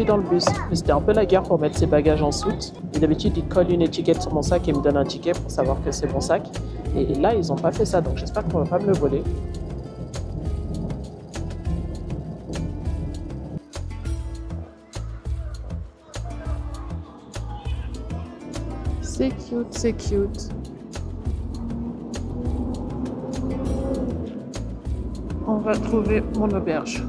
suis dans le bus. Mais c'était un peu la guerre pour mettre ses bagages en soute. Et d'habitude, ils collent une étiquette sur mon sac et me donnent un ticket pour savoir que c'est mon sac. Et là, ils n'ont pas fait ça, donc j'espère qu'on va pas me le voler. C'est cute, c'est cute. On va trouver mon auberge.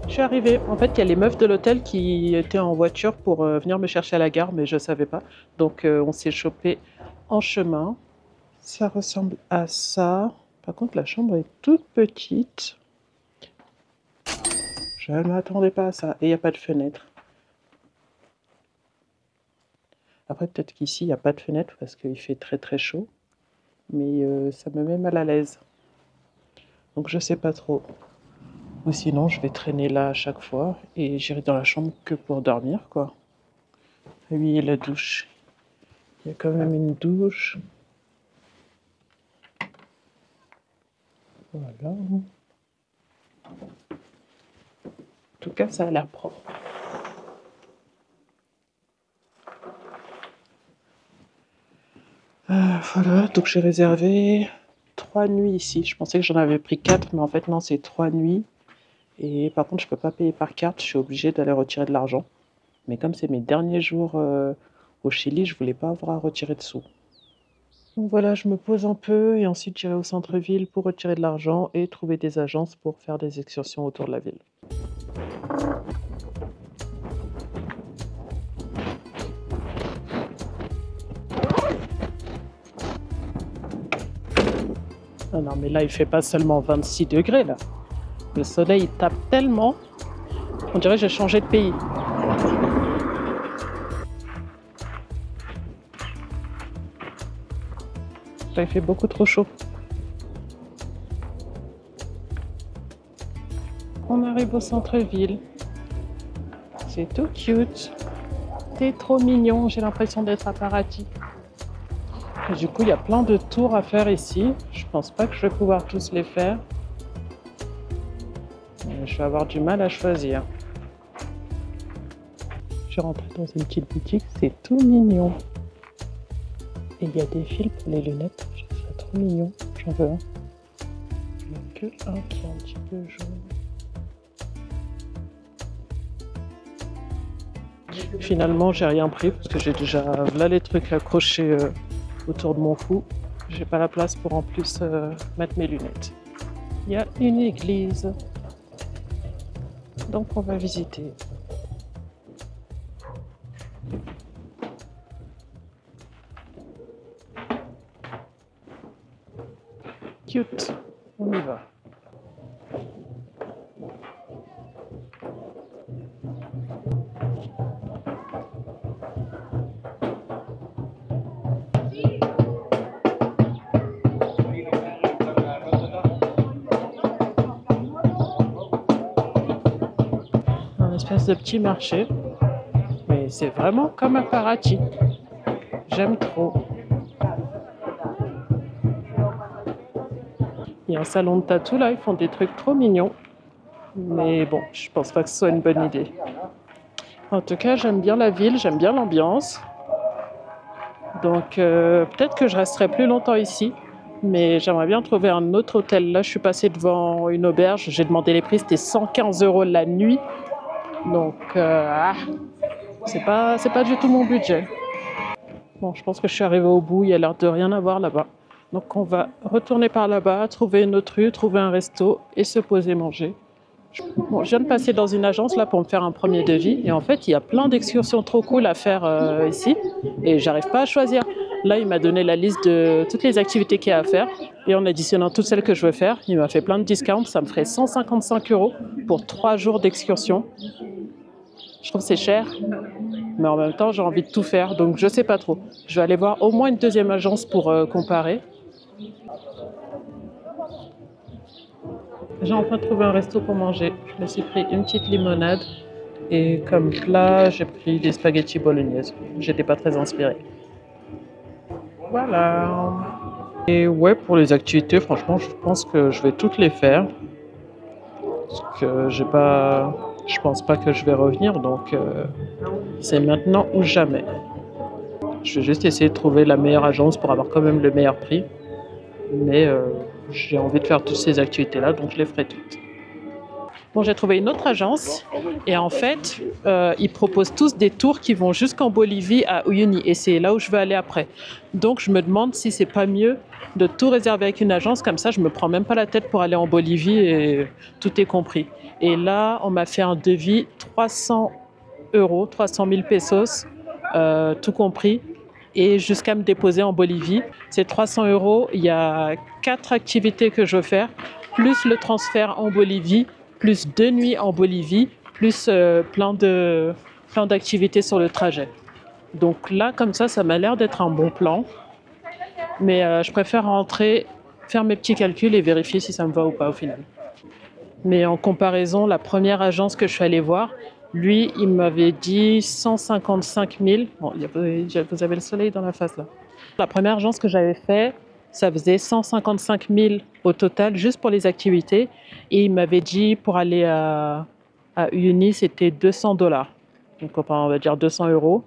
Je suis arrivée. En fait, il y a les meufs de l'hôtel qui étaient en voiture pour venir me chercher à la gare, mais je ne savais pas. Donc, on s'est chopé en chemin. Ça ressemble à ça. Par contre, la chambre est toute petite. Je ne m'attendais pas à ça. Et il n'y a pas de fenêtre. Après, peut-être qu'ici, il n'y a pas de fenêtre parce qu'il fait très très chaud. Mais ça me met mal à l'aise. Donc, je ne sais pas trop. Ou sinon, je vais traîner là à chaque fois. Et j'irai dans la chambre que pour dormir, quoi. Ah oui, et la douche. Il y a quand même une douche. Voilà. En tout cas, ça a l'air propre. Voilà, donc j'ai réservé 3 nuits ici. Je pensais que j'en avais pris 4, mais en fait non, c'est 3 nuits. Et par contre, je peux pas payer par carte, je suis obligée d'aller retirer de l'argent. Mais comme c'est mes derniers jours au Chili, je voulais pas avoir à retirer de sous. Donc voilà, je me pose un peu et ensuite j'irai au centre-ville pour retirer de l'argent et trouver des agences pour faire des excursions autour de la ville. Ah non, mais là, il fait pas seulement 26 degrés, là. Le soleil, il tape tellement, on dirait que j'ai changé de pays. Là, il fait beaucoup trop chaud. On arrive au centre-ville. C'est tout cute. C'est trop mignon, j'ai l'impression d'être à Paraty. Et du coup, il y a plein de tours à faire ici. Je pense pas que je vais pouvoir tous les faire. Je vais avoir du mal à choisir. Je suis rentrée dans une petite boutique, c'est tout mignon. Et il y a des fils pour les lunettes, je trouve ça trop mignon. J'en veux un. Il n'y en a que un qui est un petit peu jaune. Finalement, j'ai rien pris parce que j'ai déjà là les trucs accrochés autour de mon cou. J'ai pas la place pour en plus mettre mes lunettes. Il y a une église. Donc on va visiter. Cute. On y va. Un espèce de petit marché. Mais c'est vraiment comme à Paraty. J'aime trop. Il y a un salon de tatou là, ils font des trucs trop mignons. Mais bon, je pense pas que ce soit une bonne idée. En tout cas, j'aime bien la ville, j'aime bien l'ambiance. Donc peut-être que je resterai plus longtemps ici. Mais j'aimerais bien trouver un autre hôtel. Là, je suis passée devant une auberge. J'ai demandé les prix, c'était 115 € la nuit. Donc, c'est pas du tout mon budget. Bon, je pense que je suis arrivée au bout. Il y a l'air de rien avoir là-bas. Donc, on va retourner par là-bas, trouver une autre rue, trouver un resto et se poser manger. Bon, je viens de passer dans une agence là pour me faire un premier devis. Et en fait, il y a plein d'excursions trop cool à faire ici. Et j'arrive pas à choisir. Là, il m'a donné la liste de toutes les activités qu'il y a à faire. Et en additionnant toutes celles que je veux faire, il m'a fait plein de discounts. Ça me ferait 155 € pour 3 jours d'excursion. Je trouve que c'est cher. Mais en même temps, j'ai envie de tout faire. Donc, je sais pas trop. Je vais aller voir au moins une deuxième agence pour comparer. J'ai enfin trouvé un resto pour manger. Je me suis pris une petite limonade. Et comme plat, j'ai pris des spaghettis bolognaises. J'étais pas très inspirée. Voilà. Et ouais, pour les activités, franchement, je pense que je vais toutes les faire. Parce que je pense pas que je vais revenir, donc c'est maintenant ou jamais. Je vais juste essayer de trouver la meilleure agence pour avoir quand même le meilleur prix. Mais j'ai envie de faire toutes ces activités-là, donc je les ferai toutes. Bon, j'ai trouvé une autre agence et en fait, ils proposent tous des tours qui vont jusqu'en Bolivie à Uyuni et c'est là où je veux aller après. Donc je me demande si c'est pas mieux de tout réserver avec une agence, comme ça je me prends même pas la tête pour aller en Bolivie et tout est compris. Et là, on m'a fait un devis 300 euros, 300 000 pesos, tout compris. Et jusqu'à me déposer en Bolivie. C'est 300 euros, il y a 4 activités que je veux faire, plus le transfert en Bolivie, plus 2 nuits en Bolivie, plus plein d'activités sur le trajet. Donc là, comme ça m'a l'air d'être un bon plan. Mais je préfère rentrer, faire mes petits calculs et vérifier si ça me va ou pas au final. Mais en comparaison, la première agence que je suis allée voir, lui, il m'avait dit 155 000. Bon, vous avez le soleil dans la face là. La première agence que j'avais fait, ça faisait 155 000 au total, juste pour les activités. Et il m'avait dit pour aller à Uyuni, c'était 200 $. Donc on va dire 200 euros.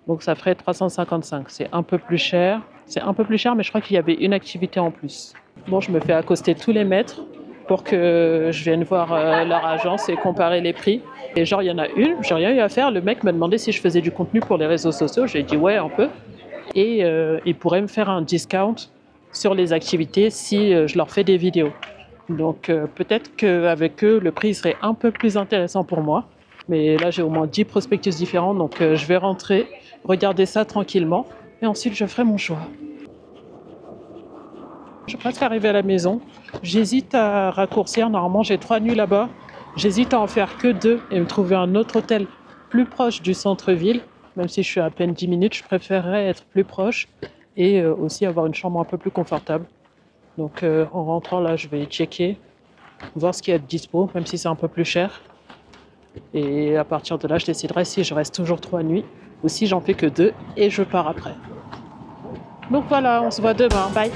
Donc ça ferait 355. C'est un peu plus cher. C'est un peu plus cher, mais je crois qu'il y avait une activité en plus. Bon, je me fais accoster tous les mètres pour que je vienne voir leur agence et comparer les prix. Et genre, il y en a une, j'ai rien eu à faire. Le mec m'a demandé si je faisais du contenu pour les réseaux sociaux. J'ai dit ouais, un peu. Et il pourrait me faire un discount sur les activités si je leur fais des vidéos. Donc peut-être qu'avec eux, le prix serait un peu plus intéressant pour moi. Mais là, j'ai au moins 10 prospectus différents. Donc je vais rentrer, regarder ça tranquillement. Et ensuite, je ferai mon choix. Je suis presque arrivée à la maison. J'hésite à raccourcir. Normalement, j'ai 3 nuits là-bas. J'hésite à en faire que 2 et me trouver un autre hôtel plus proche du centre-ville. Même si je suis à peine 10 minutes, je préférerais être plus proche et aussi avoir une chambre un peu plus confortable. Donc en rentrant là, je vais checker, voir ce qu'il y a de dispo, même si c'est un peu plus cher. Et à partir de là, je déciderai si je reste toujours 3 nuits ou si j'en fais que 2 et je pars après. Donc voilà, on se voit demain. Bye!